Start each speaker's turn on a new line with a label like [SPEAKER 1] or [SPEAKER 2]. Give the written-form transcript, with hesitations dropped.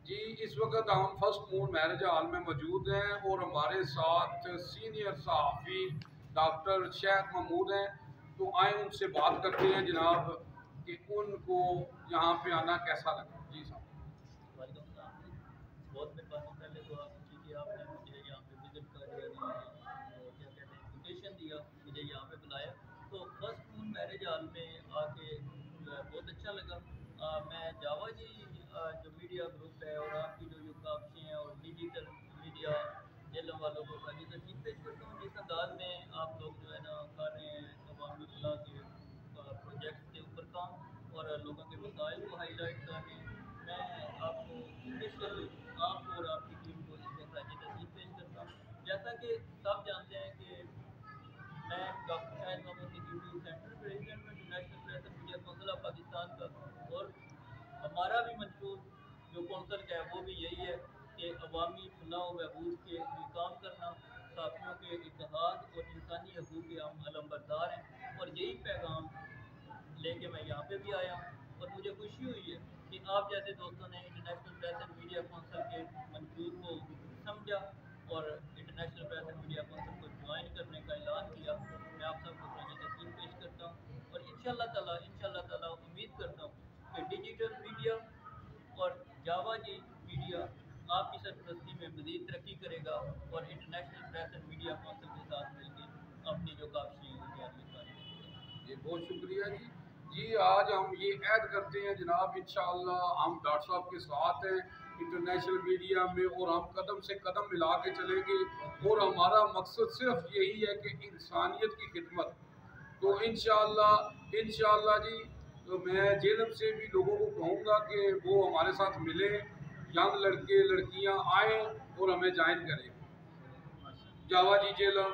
[SPEAKER 1] जी, इस वक्त हम फर्स्ट मून मैरिज हॉल में मौजूद हैं और हमारे साथ सीनियर सहाफ़ी डॉक्टर शेख महमूद हैं। तो आए उनसे बात करते हैं जनाब कि उनको यहाँ पे आना कैसा लगा। जी साहब।
[SPEAKER 2] वालेकुम सलाम। बहुत मेहरबानी, पहले तो आपकी कि आपने मुझे यहाँ पे विज़िट का जो है ना क्या कहते हैं इन्विटेशन दिया, मुझे यहाँ पे बुलाया। तो फर्स्ट मून मैरिज हॉल में आके जो है बहुत अच्छा लगा। मैं जावा जी जो मीडिया ग्रुप है और आपकी जो कापशी हैं और डिजिटल मीडिया जेलों वालों को खाली तस्वीर पेश करता हूँ जिस अंदाज में आप लोग जो है ना कर रहे हैं अवामी फलाह के प्रोजेक्ट के ऊपर काम और लोगों के मसाइल को हाईलाइट कर रहे हैं। मैं आपको स्पेशल आपको और आपकी टीम को इस वक्त आज तस्वीर पेश करता हूँ। जैसा कि सब जानते हैं कि मैं doctor Shahid Mohammad Siddiqui central president national press and media council of Pakistan का, और हमारा भी मंशूर जो कौंसल का है वो भी यही है कि अवामी फलाह व बहबूद के लिए काम करना, साथियों के इत्तेहाद और इंसानी हकूक़ के हम अलमबरदार हैं। और यही पैगाम लेके मैं यहाँ पे भी आया हूँ और मुझे खुशी हुई है कि आप जैसे दोस्तों ने international press and media council के मंशूर को समझा और international press and media council को ज्वाइन करने का ऐलान किया। मैं आप सबको अपनी तस्वीर पेश करता हूँ और इंशाल्लाह ताला उम्मीद करता हूँ कि डिजिटल मीडिया और जावा जी मीडिया आपकी सरपरस्ती में मज़ीद तरक्की करेगा और international press and media council के साथ मिलकर अपनी जो काबशी है उसकी आगे जारी करेगा।
[SPEAKER 1] जी बहुत शुक्रिया जी। जी आज हम ये ऐड करते हैं जनाब, इंशाअल्लाह हम डॉक्टर साहब के साथ हैं इंटरनेशनल मीडिया में और हम कदम से कदम मिला के चलेंगे और हमारा मकसद सिर्फ यही है कि इंसानियत की खिदमत। तो इंशाअल्लाह जी, तो मैं जेलम से भी लोगों को कहूँगा कि वो हमारे साथ मिलें, यंग लड़के लड़कियाँ आएँ और हमें ज्वाइन करें। जावा जी जेलम।